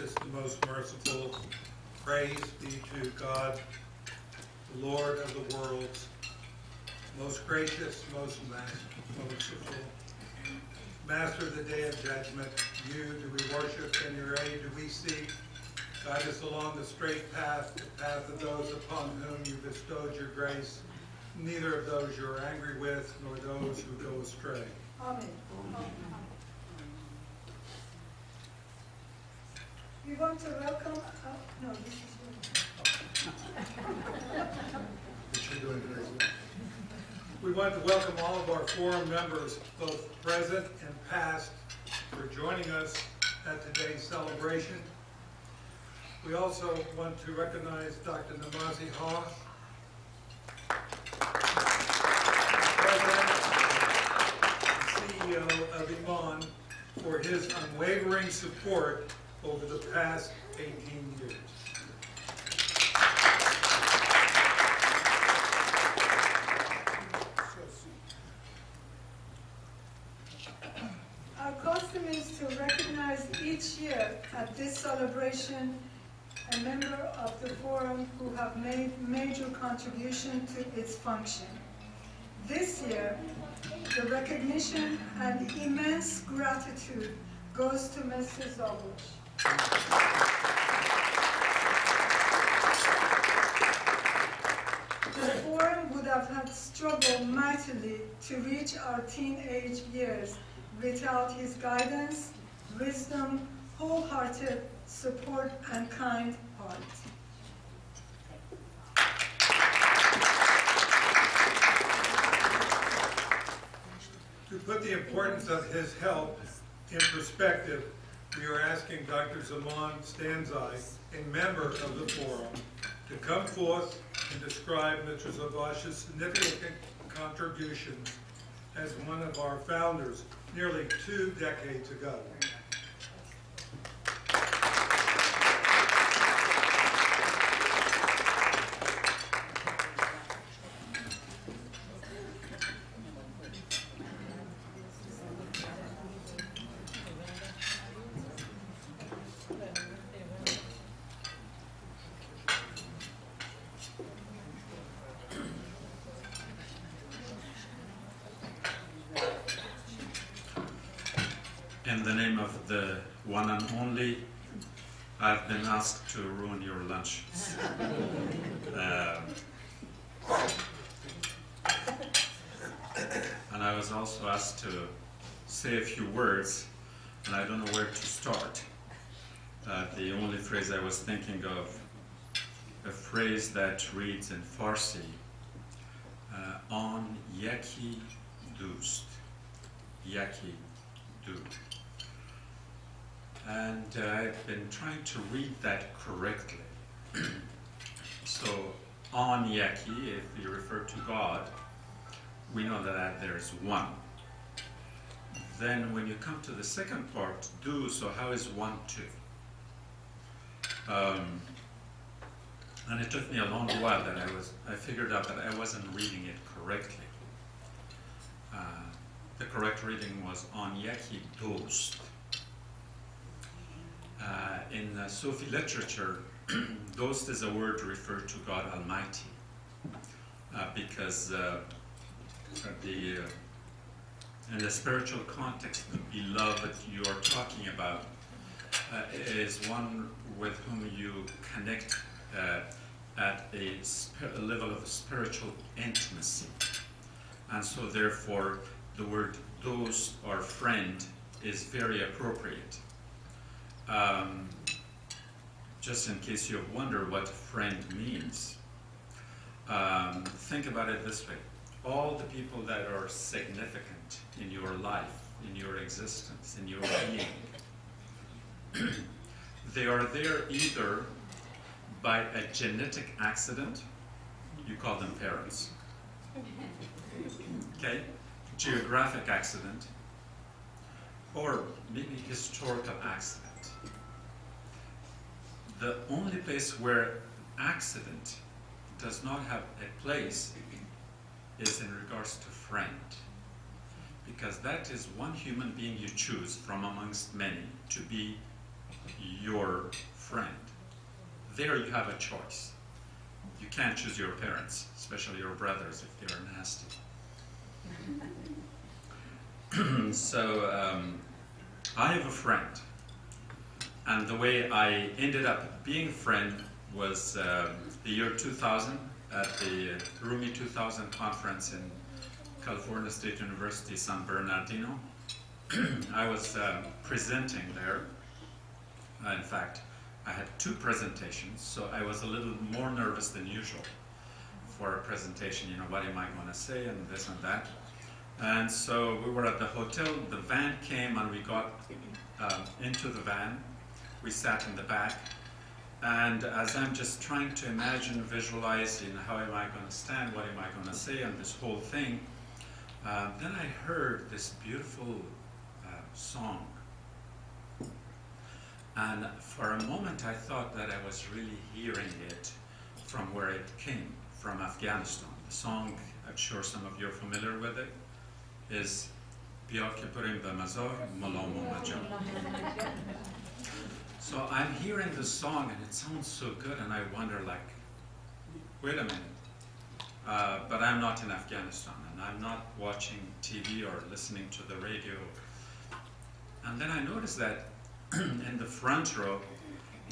gracious, and most merciful. Praise be to God, the Lord of the worlds, most gracious, most merciful. Master of the day of judgment, you do we worship, and your aid do we seek. Guide us along the straight path, the path of those upon whom you bestowed your grace, neither of those you are angry with, nor those who go astray. Amen. We want to welcome, this is We want to welcome all of our forum members, both present and past, for joining us at today's celebration. We also want to recognize Dr. Namazi Ha, President and CEO of Iman, for his unwavering support over the past 18 years. Our custom is to recognize each year at this celebration a member of the forum who have made major contribution to its function. This year, the recognition and immense gratitude goes to Mr. Zabush. The forum would have had struggled mightily to reach our teenage years without his guidance, wisdom, wholehearted support, and kind heart. To put the importance of his help in perspective, we are asking Dr. Zaman Stanzai, a member of the forum, to come forth and describe Mr. Zabash's significant contributions as one of our founders nearly 2 decades ago. In the name of the one and only, I've been asked to ruin your lunch. And I was also asked to say a few words, and I don't know where to start. The only phrase I was thinking of, a phrase that reads in Farsi, on yaki dust, yaki do. And I've been trying to read that correctly. So, on yaki, if you refer to God, we know that there's one. Then when you come to the second part, do, so how is one two? And it took me a long while that I figured out that I wasn't reading it correctly. The correct reading was on yaki dost. In Sufi literature, dost is a word referred to God Almighty, because in the spiritual context, the beloved you are talking about is one with whom you connect at a level of spiritual intimacy. And so therefore, the word dost or friend is very appropriate. Just in case you wonder what friend means, think about it this way. All the people that are significant in your life, in your existence, in your being, they are there either by a genetic accident, you call them parents, okay? Geographic accident, or maybe historical accident. The only place where accident does not have a place is in regards to friend, because that is one human being you choose from amongst many to be your friend. There you have a choice. You can't choose your parents, especially your brothers if they're nasty. So I have a friend, and the way I ended up being a friend was the year 2000 at the Rumi 2000 conference in California State University, San Bernardino. I was presenting there. In fact, I had 2 presentations, so I was a little more nervous than usual for a presentation. You know, what am I going to say, and this and that. And so we were at the hotel, the van came, and we got into the van. We sat in the back, and as I'm just trying to imagine, visualize, you know, how am I going to stand, what am I going to say, and this whole thing, then I heard this beautiful song. And for a moment I thought that I was really hearing it from where it came, from Afghanistan. The song, I'm sure some of you are familiar with it, is Bia ke purim ba mazar malamu majam. So I'm hearing the song and it sounds so good, and I wonder, like, wait a minute, but I'm not in Afghanistan and I'm not watching TV or listening to the radio. And then I noticed that in the front row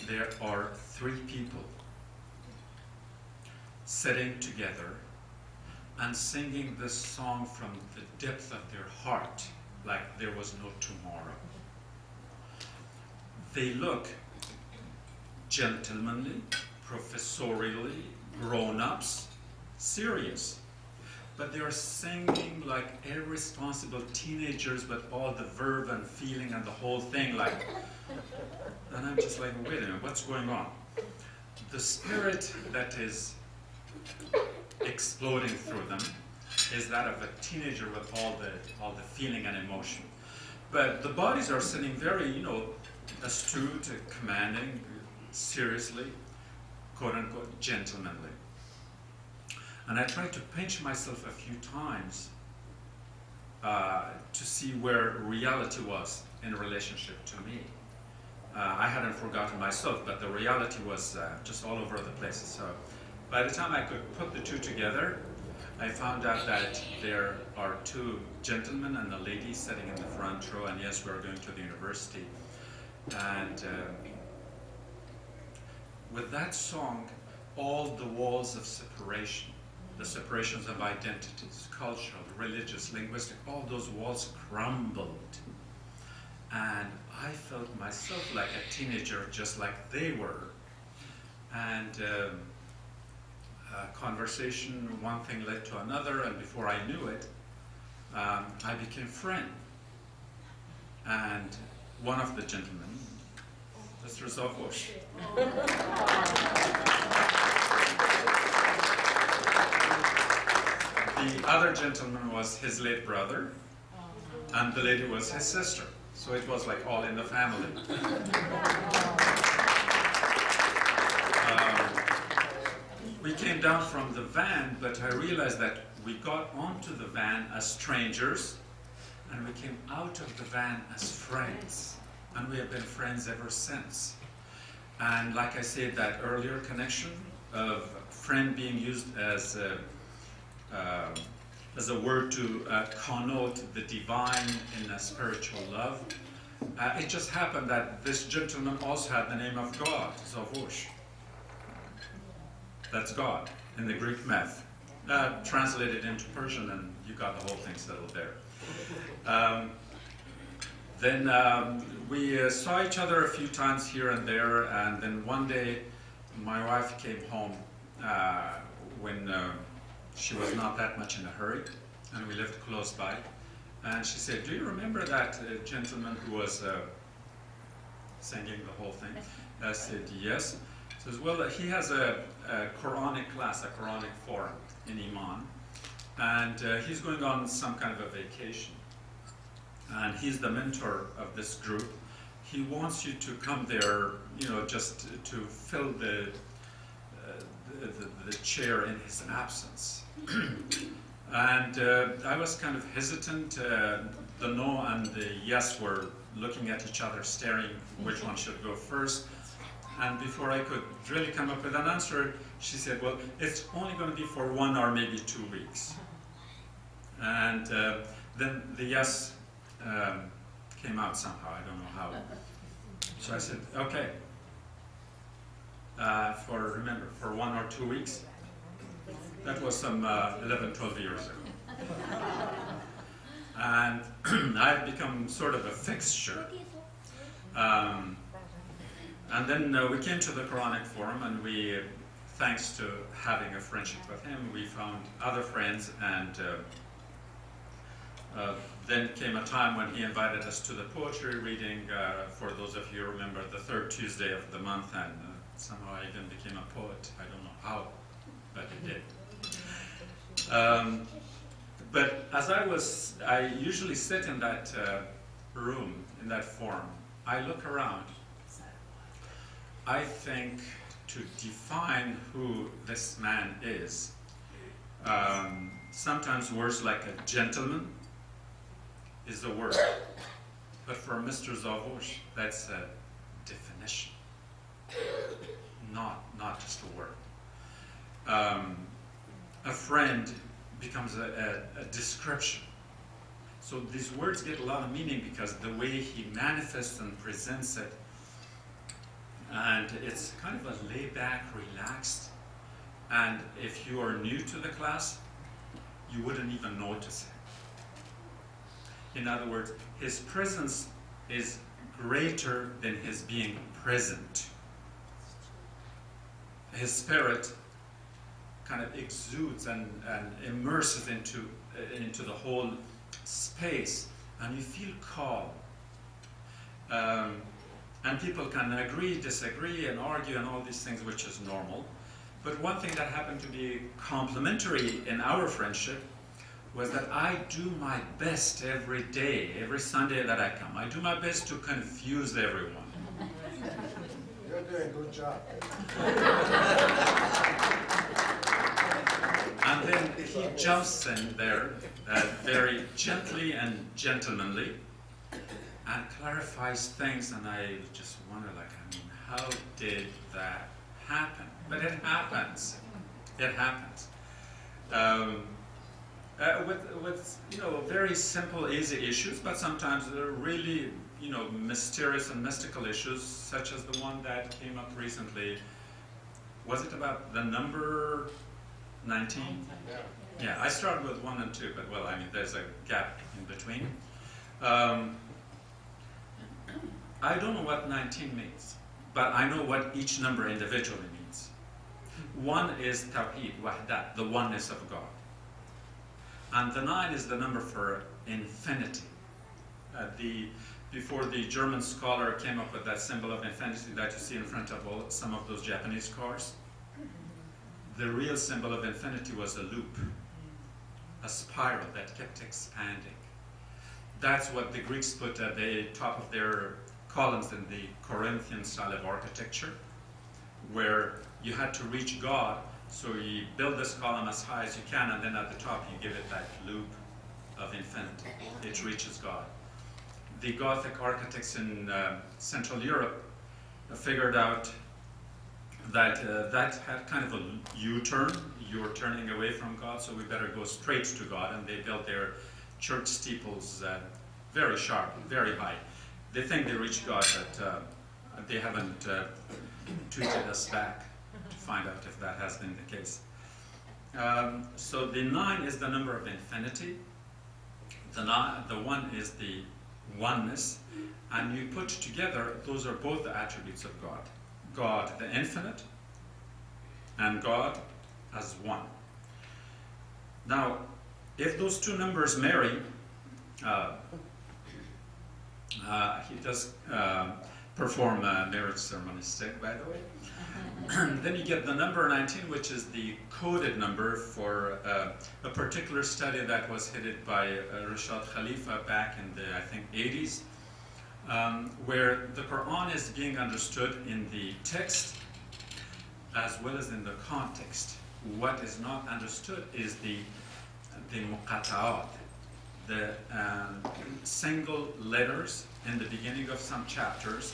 there are 3 people sitting together and singing this song from the depth of their heart, like there was no tomorrow. They look gentlemanly, professorially, grown-ups, serious, but they are singing like irresponsible teenagers with all the verve and feeling and the whole thing, like, and I'm just like, wait a minute, what's going on? The spirit that is exploding through them is that of a teenager with all the feeling and emotion. But the bodies are sitting very, you know, astute, commanding, seriously, quote unquote, gentlemanly. And I tried to pinch myself a few times to see where reality was in relationship to me. I hadn't forgotten myself, but the reality was just all over the place. So by the time I could put the 2 together, I found out that there are 2 gentlemen and a lady sitting in the front row, and yes, we're going to the university. And with that song, all the walls of separation, the separations of identities, cultural, religious, linguistic, all those walls crumbled. And I felt myself like a teenager, just like they were. And conversation, one thing led to another, and before I knew it, I became friend. And one of the gentlemen, Mr. Zavush, the other gentleman was his late brother, and the lady was his sister. So it was like all in the family. We came down from the van, but I realized that we got onto the van as strangers, and we came out of the van as friends. And we have been friends ever since. And like I said, that earlier connection of friend being used as a word to connote the divine in a spiritual love, it just happened that this gentleman also had the name of God, Zavush. That's God in the Greek myth. Translated into Persian, and you got the whole thing settled there. Then we saw each other a few times here and there, and then one day my wife came home when she was not that much in a hurry, and we lived close by. And she said, "Do you remember that gentleman who was singing the whole thing?" I said, "Yes." She says, "Well, he has a Quranic class, a Quranic forum in Iman, and he's going on some kind of a vacation. And he's the mentor of this group. He wants you to come there, you know, just to fill the chair in his absence." And I was kind of hesitant. The no and the yes were looking at each other, staring which one should go first. And before I could really come up with an answer, she said, well, it's only going to be for 1 or maybe 2 weeks. And then the yes came out somehow. I don't know how. So I said, okay, for 1 or 2 weeks. That was some 11, 12 years ago. And I've become sort of a fixture. And then we came to the Quranic Forum, and we, thanks to having a friendship with him, we found other friends, and then came a time when he invited us to the poetry reading, for those of you who remember, the third Tuesday of the month, and somehow I even became a poet. I don't know how, but it did. But as I usually sit in that room, in that forum, I look around. I think to define who this man is, sometimes words like a gentleman is a word. But for Mr. Zavosh, that's a definition, not just a word. A friend becomes a description. So these words get a lot of meaning because the way he manifests and presents it, and it's kind of a laid-back, relaxed, and if you are new to the class, you wouldn't even notice it. In other words, his presence is greater than his being present. His spirit kind of exudes and immerses into the whole space, and you feel calm. And people can agree, disagree, and argue, and all these things, which is normal. But one thing that happened to be complementary in our friendship was that I do my best every day, every Sunday that I come. I do my best to confuse everyone. You're doing a good job. And then he jumps in there very gently and gentlemanly and clarifies things, and I just wonder, how did that happen? But it happens. It happens. With very simple, easy issues, but sometimes they're really, mysterious and mystical issues, such as the one that came up recently. Was it about the number 19? Yeah, I started with 1 and 2, but there's a gap in between. I don't know what 19 means, but I know what each number individually means. 1 is Tawheed, Wahdat, the oneness of God. And the 9 is the number for infinity. Before the German scholar came up with that symbol of infinity that you see in front of some of those Japanese cars, the real symbol of infinity was a loop, a spiral that kept expanding. That's what the Greeks put at the top of their columns in the Corinthian style of architecture, where you had to reach God, so you build this column as high as you can, and then at the top you give it that loop of infinity. It reaches God. The Gothic architects in Central Europe figured out that that had kind of a U-turn. You're turning away from God, so we better go straight to God, and they built their church steeples very sharp, very high. They think they reached God, but they haven't tweeted us back to find out if that has been the case. So the 9 is the number of infinity. The 1 is the oneness. And you put together, those are both the attributes of God. God, the infinite, and God as one. Now, if those two numbers marry, he does perform a marriage ceremony stick, by the way. Then you get the number 19, which is the coded number for a particular study that was headed by Rashad Khalifa back in the, I think, 80s, where the Quran is being understood in the text as well as in the context. What is not understood is the muqata'at, the single letters in the beginning of some chapters,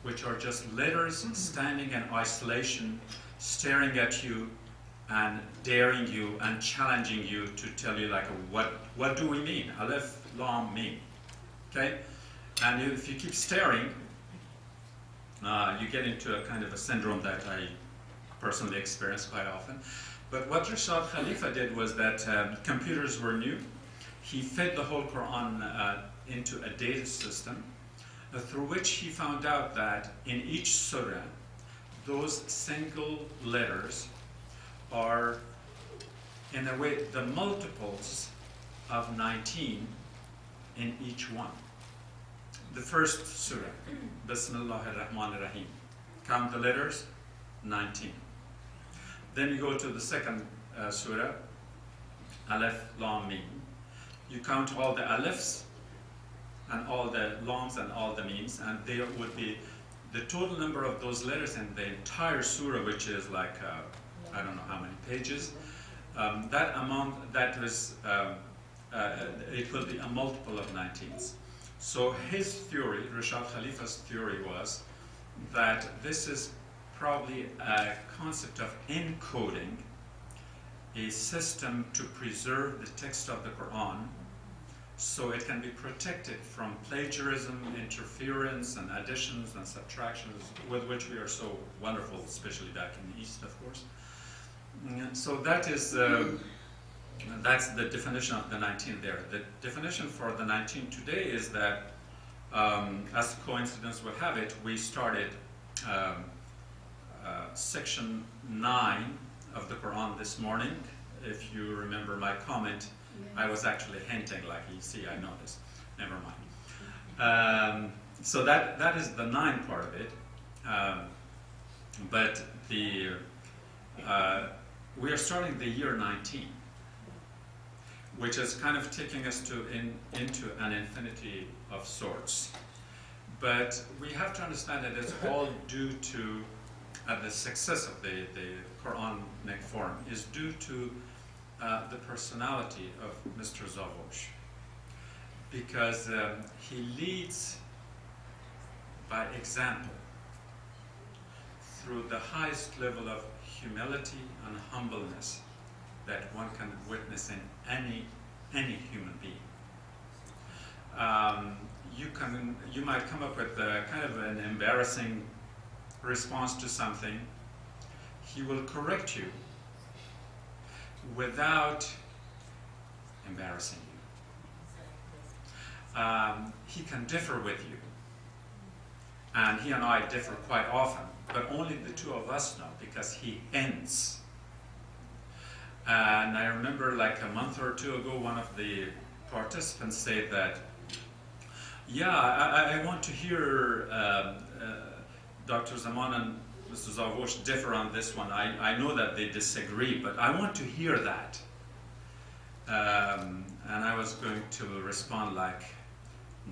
which are just letters standing in isolation, staring at you and daring you and challenging you to tell you like, what do we mean? Aleph, Lam, Mim. Okay? And if you keep staring, you get into a kind of a syndrome that I personally experience quite often. But what Rashad Khalifa did was that computers were new. He fed the whole Quran into a data system through which he found out that in each surah, those single letters are, in a way, the multiples of 19 in each one. The first surah, Bismillah ar-Rahman ar-Rahim. Count the letters, 19. Then you go to the second surah, Aleph, Lam, Mim. You count all the Alephs and all the Lams and all the Mims, and there would be the total number of those letters in the entire surah, which is like, I don't know how many pages. That amount, that was, it will be a multiple of 19s. So his theory, Rashad Khalifa's theory, was that this is probably a concept of encoding, a system to preserve the text of the Quran so it can be protected from plagiarism, interference, and additions and subtractions, with which we are so wonderful, especially back in the East, of course. So that is, that's the definition of the 19 there. The definition for the 19 today is that, as coincidence would have it, we started section 9 of the Quran this morning. If you remember my comment, I was actually hinting, like, you see, I know this. Never mind. So that is the 9 part of it. But the we are starting the year 19, which is kind of taking us into an infinity of sorts. But we have to understand that it's all due to the success of the Quranic Forum is due to the personality of Mr. Zavosh, because he leads by example through the highest level of humility and humbleness that one can witness in any human being. You might come up with kind of an embarrassing response to something. He will correct you without embarrassing you. He can differ with you, and he and I differ quite often, but only the two of us know, because he ends. And I remember like a month or two ago, one of the participants said that, yeah, I want to hear Dr. Zaman and Mr. Zavosh differ on this one. I know that they disagree, but I want to hear that. And I was going to respond like,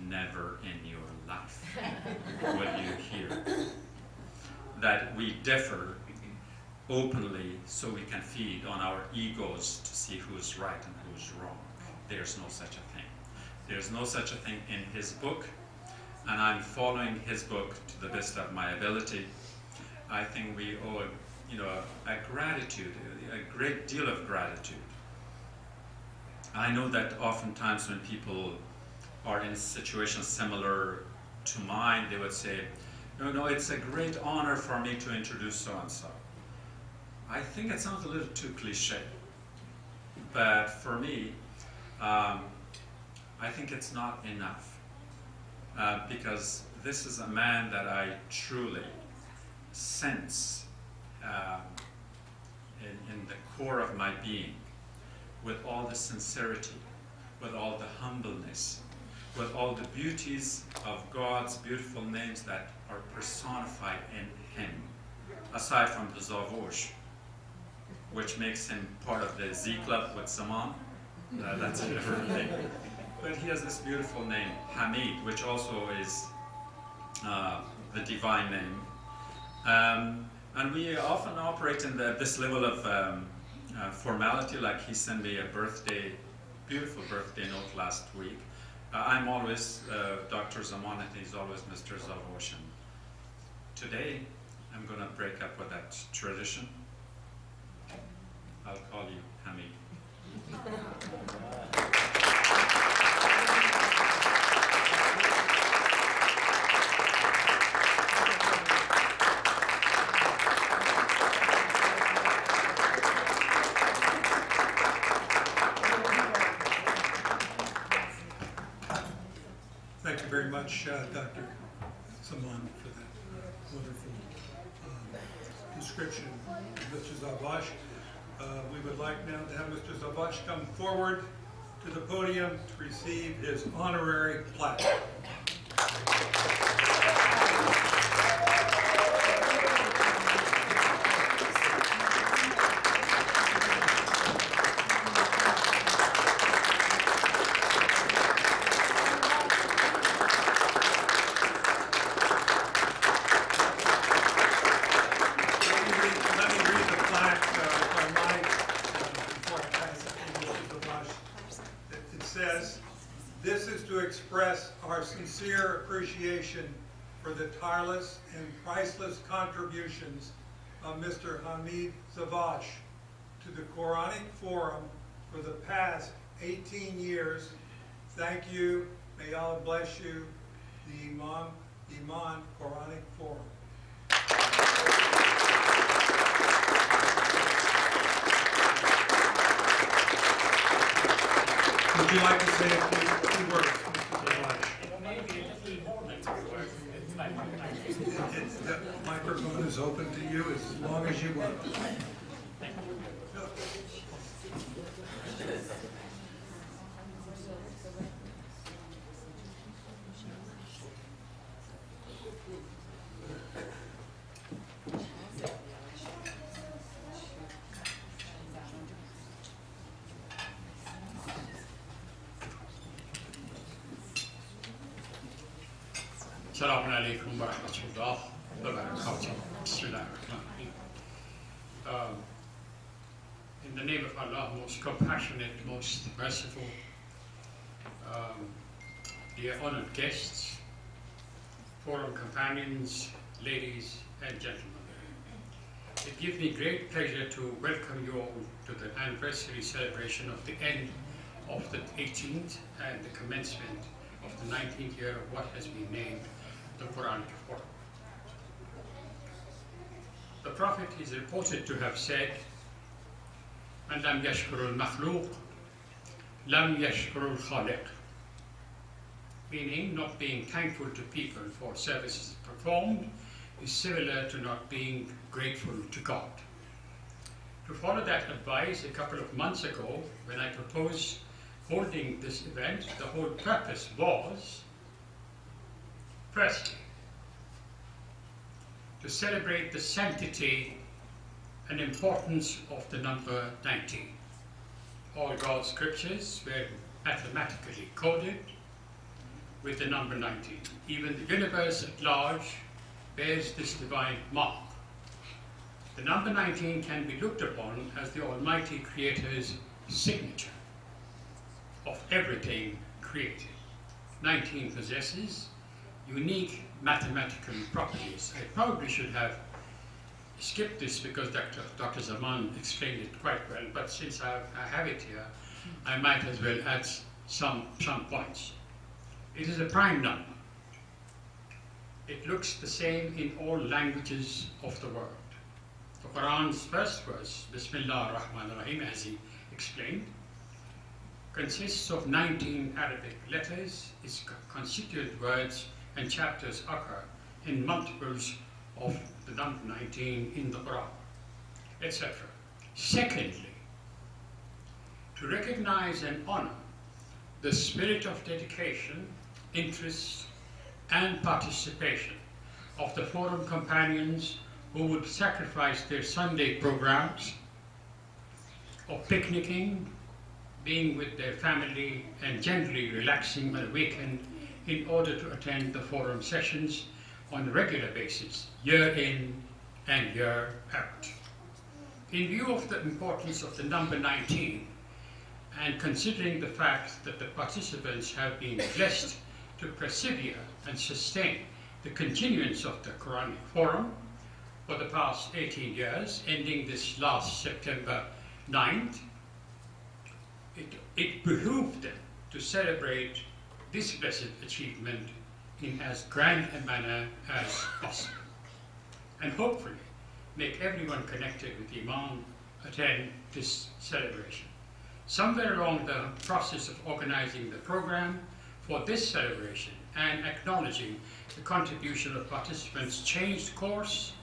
never in your life will you hear that we differ openly so we can feed on our egos to see who's right and who's wrong. There's no such a thing. There's no such a thing in his book, and I'm following his book to the best of my ability. I think we owe a gratitude, a great deal of gratitude. I know that oftentimes when people are in situations similar to mine, they would say, no, it's a great honor for me to introduce so-and-so. I think it sounds a little too cliche, but for me, I think it's not enough, because this is a man that I truly sense in the core of my being, with all the sincerity, with all the humbleness, with all the beauties of God's beautiful names that are personified in him, aside from the Zavosh, which makes him part of the Z Club with Zaman. That's a different thing. But he has this beautiful name, Hamid, which also is the divine name. And we often operate in this level of formality, like he sent me a birthday beautiful birthday note last week. I'm always Dr. Zaman, and he's always Mr. Zavoshan. Today, I'm going to break up with that tradition. I'll call you Hamid. Thank you very much, Dr. Saman, for that wonderful description of Mr. Zavash. We would like now to have Mr. Zavash come forward to the podium to receive his honorary plaque. Express our sincere appreciation for the tireless and priceless contributions of Mr. Hamid Zavash to the Quranic Forum for the past 18 years. Thank you. May Allah bless you, the Iman Quranic Forum. Would you like to say a few words, Mr. Zavash? The microphone is open to you as long as you want. Assalamu alaikum wa rahmatullah wa barakatuh. Bismillah ar-Rahman. In the name of Allah, most compassionate, most merciful, dear honored guests, forum companions, ladies and gentlemen. It gives me great pleasure to welcome you all to the anniversary celebration of the end of the 18th and the commencement of the 19th year of what has been named the Quranic Forum. The Prophet is reported to have said, "Man lam yashkur al-makhluq, lam yashkur al-khaliq," meaning not being thankful to people for services performed is similar to not being grateful to God. To follow that advice, a couple of months ago, when I proposed holding this event, the whole purpose was, firstly, to celebrate the sanctity and importance of the number 19. All God's scriptures were mathematically coded with the number 19. Even the universe at large bears this divine mark. The number 19 can be looked upon as the Almighty Creator's signature of everything created. 19 possesses unique mathematical properties. I probably should have skipped this because Dr. Zaman explained it quite well, but since I have it here, I might as well add some points. It is a prime number. It looks the same in all languages of the world. The Quran's first verse, Bismillah ar-Rahman ar-Rahim, as he explained, consists of 19 Arabic letters. Its constituent words and chapters occur in multiples of the number 19 in the Quran, etc. Secondly, to recognize and honor the spirit of dedication, interest, and participation of the forum companions who would sacrifice their Sunday programs of picnicking, being with their family, and generally relaxing on a weekend in order to attend the forum sessions on a regular basis, year in and year out. In view of the importance of the number 19 and considering the fact that the participants have been blessed to persevere and sustain the continuance of the Quranic Forum for the past 18 years, ending this last September 9th, it behooved them to celebrate this blessed achievement in as grand a manner as possible, and hopefully make everyone connected with Iman attend this celebration. Somewhere along the process of organizing the program for this celebration and acknowledging the contribution of participants changed course,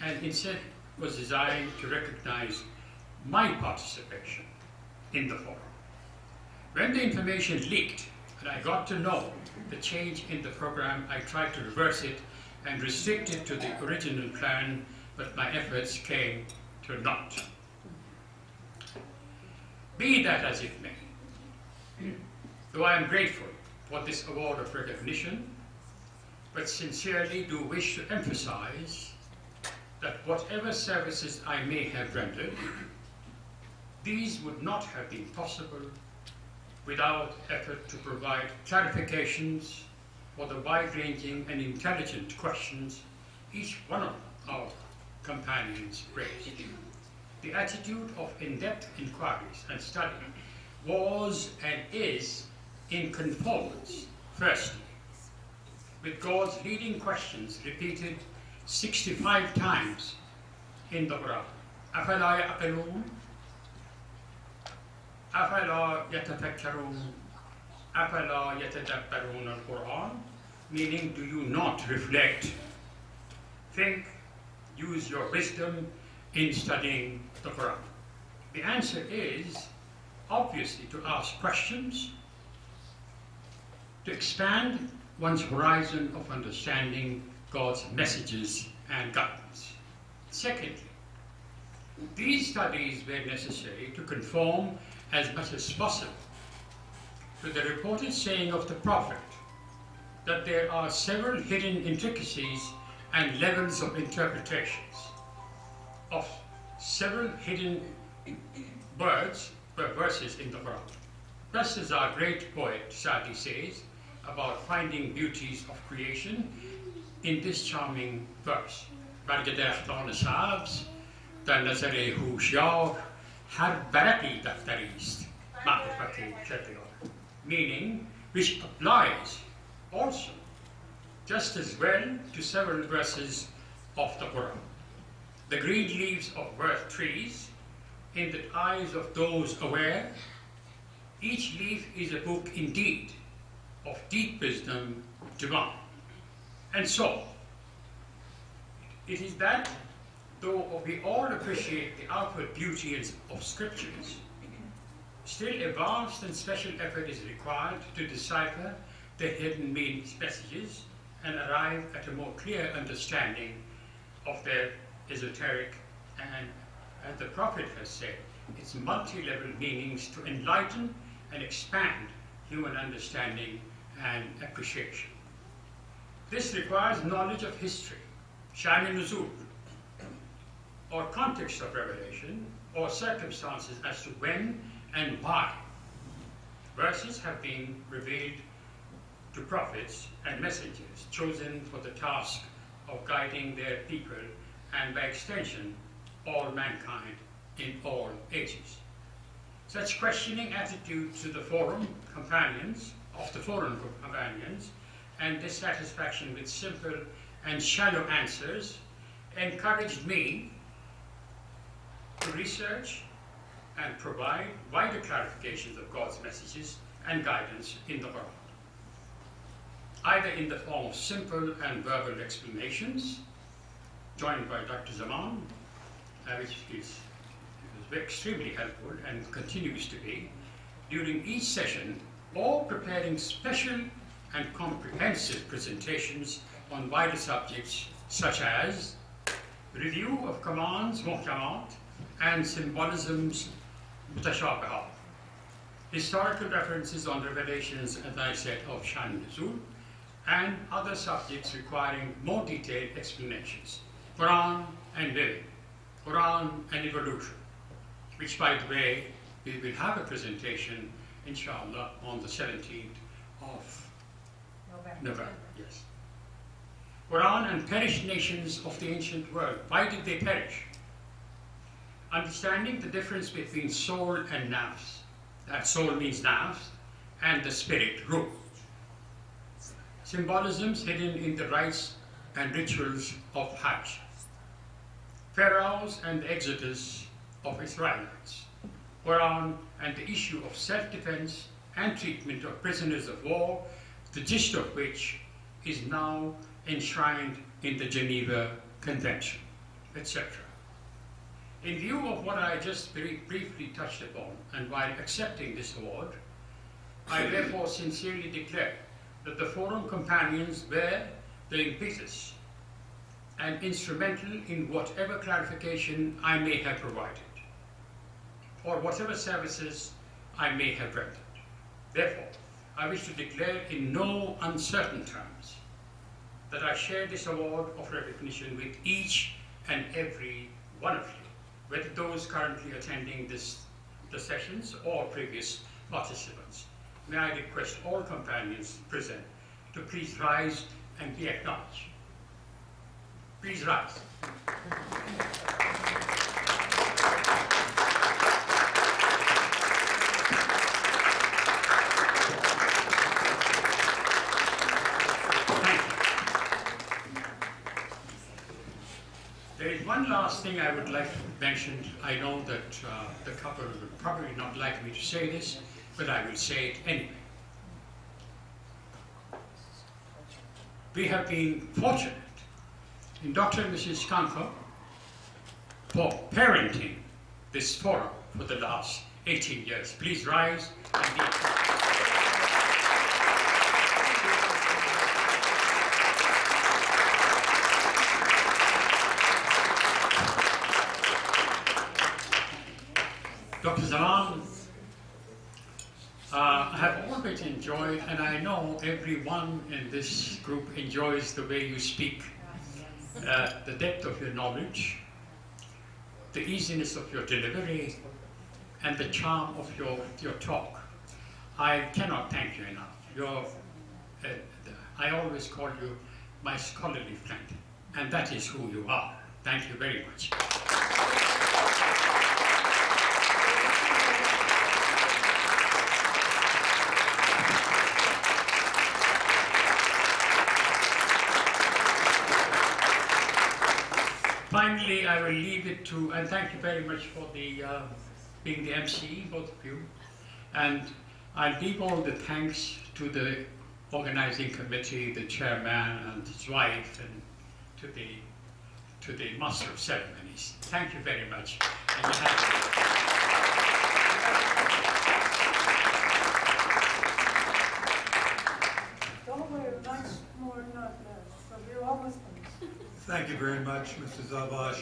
and instead was designed to recognize my participation in the forum. When the information leaked and I got to know the change in the program, I tried to reverse it and restrict it to the original plan, but my efforts came to naught. Be that as it may, though I am grateful for this award of recognition, but sincerely do wish to emphasize that whatever services I may have rendered, these would not have been possible without effort to provide clarifications for the wide-ranging and intelligent questions each one of our companions raised. The attitude of in-depth inquiries and study was and is in conformance, firstly, with God's leading questions repeated 65 times in the Quran. أَفَلَا يَعْقِلُونَ أَفَلَا يَتَفَكَّرُونَ أَفَلَا يَتَدَبَّرُونَ الْقُرْآنَ, meaning, do you not reflect, think, use your wisdom in studying the Quran? The answer is obviously to ask questions, to expand one's horizon of understanding God's messages and guidance. Secondly, these studies were necessary to conform as much as possible to the reported saying of the Prophet that there are several hidden intricacies and levels of interpretations of several hidden verses in the Quran. Just as our great poet Sadi says about finding beauties of creation in this charming verse. برگدرختان سبز در نظر هوشیار هر برقی دفتری است معرفت کردگار, meaning which applies also just as well to several verses of the Quran. The green leaves of earth trees, in the eyes of those aware, each leaf is a book indeed of deep wisdom divine. And so, it is that though we all appreciate the outward beauty of scriptures, still a vast and special effort is required to decipher the hidden messages and arrive at a more clear understanding of their esoteric and, as the Prophet has said, its multi-level meanings to enlighten and expand human understanding and appreciation. This requires knowledge of history, Sha'n Nuzul, or context of revelation, or circumstances as to when and why verses have been revealed to prophets and messengers chosen for the task of guiding their people and by extension all mankind in all ages. Such questioning attitude to the forum companions and dissatisfaction with simple and shallow answers encouraged me to research and provide wider clarifications of God's messages and guidance in the Quran, either in the form of simple and verbal explanations, joined by Dr. Zaman, which was extremely helpful and continues to be, during each session, or preparing special and comprehensive presentations on wider subjects such as review of commands, muhkamat, and symbolisms, mutashabihat, historical references on revelations, as I said, of Sha'n Nuzul, and other subjects requiring more detailed explanations. Quran and living, Quran and evolution, which, by the way, we will have a presentation, inshallah, on the 17th of November. Yes. Quran and perished nations of the ancient world. Why did they perish? Understanding the difference between soul and nafs. That soul means nafs, and the spirit, ruh. Symbolisms hidden in the rites and rituals of Hajj. Pharaohs and the exodus of Israelites. Quran and the issue of self-defense and treatment of prisoners of war, the gist of which is now enshrined in the Geneva Convention, etc. In view of what I just very briefly touched upon, and while accepting this award, I therefore sincerely declare that the Forum companions were the impetus and instrumental in whatever clarification I may have provided, or whatever services I may have rendered. Therefore, I wish to declare in no uncertain terms that I share this award of recognition with each and every one of you, whether those currently attending the sessions or previous participants. May I request all companions present to please rise and be acknowledged. Please rise. There is one last thing I would like to mention. I know that the couple would probably not like me to say this, but I will say it anyway. We have been fortunate in Dr. and Mrs. Kanko for parenting this forum for the last 18 years. Please rise and be Dr. Zaman, I have always enjoyed, and I know everyone in this group enjoys the way you speak, the depth of your knowledge, the easiness of your delivery, and the charm of your talk. I cannot thank you enough. I always call you my scholarly friend, and that is who you are. Thank you very much. Finally, I will leave it to, and thank you very much for the being the MC, both of you. And I'll leave all the thanks to the organizing committee, the chairman and his wife, and to the master of ceremonies. Thank you very much. And you Don't worry, much more not less, so we're almost finished. Thank you very much, Mrs. Abash.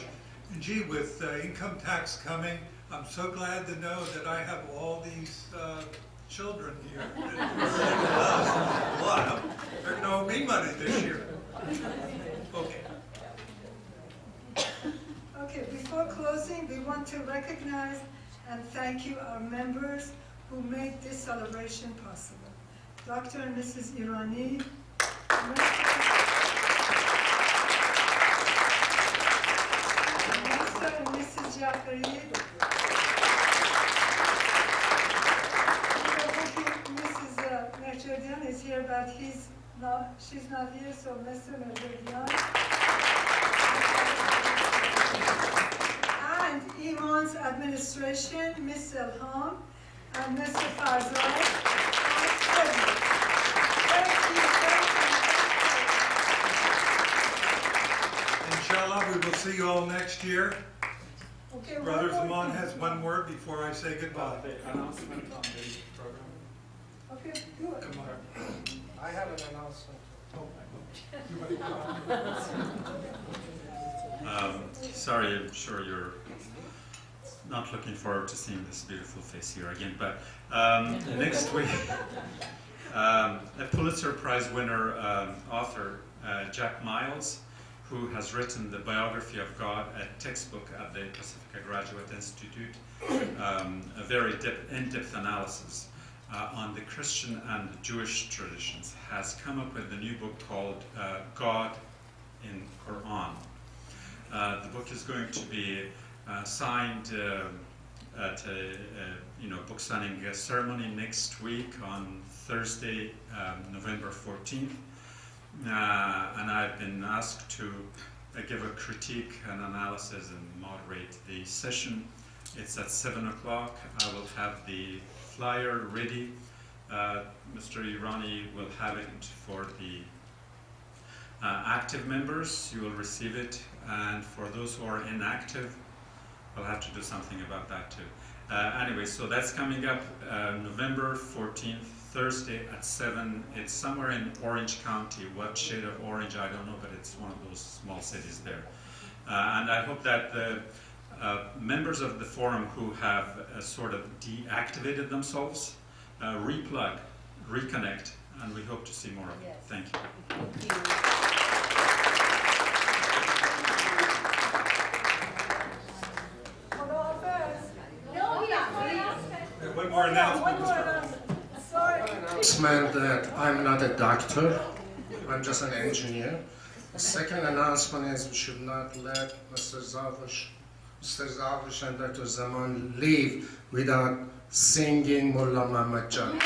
And gee, with income tax coming, I'm so glad to know that I have all these children here. What? They're going to owe me money this year. Okay. Okay, before closing, we want to recognize and thank you, our members who made this celebration possible. Dr. and Mrs. Irani, Mr. and Mrs. Jafari, Mrs. Merchadian is here, but she's not here, so Mr. Merchadian. And Iman's administration, Ms. Elham and Mr. Farzai. Inshallah, we will see you all next year. Okay, Brother one more Zaman thing. has one word before I say goodbye. The announcement on the program. Okay, good. Come on. I have an announcement. Sorry, I'm sure you're not looking forward to seeing this beautiful face here again, but next week, a Pulitzer Prize winner author, Jack Miles, who has written the biography of God, a textbook at the Pacifica Graduate Institute, a very in-depth analysis on the Christian and the Jewish traditions, has come up with a new book called God in Quran. The book is going to be signed at a book signing ceremony next week on Thursday, November 14th. And I've been asked to give a critique and analysis and moderate the session. It's at 7 o'clock. I will have the flyer ready. Mr. Irani will have it for the active members. You will receive it. And for those who are inactive, we'll have to do something about that too. Anyway, so that's coming up November 14th, Thursday at 7. It's somewhere in Orange County. What shade of orange, I don't know, but it's one of those small cities there. And I hope that the members of the forum who have sort of deactivated themselves replug, reconnect, and we hope to see more of it. Thank you. One more announcement, Mr. Announcement that I'm not a doctor, I'm just an engineer. The second announcement is we should not let Mr. Zavush and Dr. Zaman leave without singing Mullah Muhammad Jan.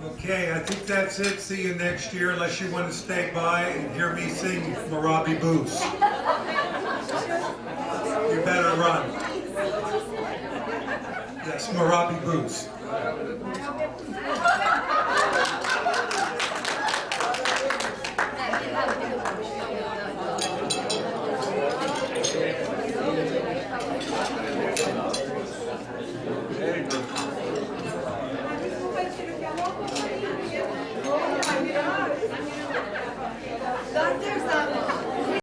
Okay, I think that's it. See you next year, unless you want to stay by and hear me sing Marabi Boos. You better run. Yes, Marabi Boos.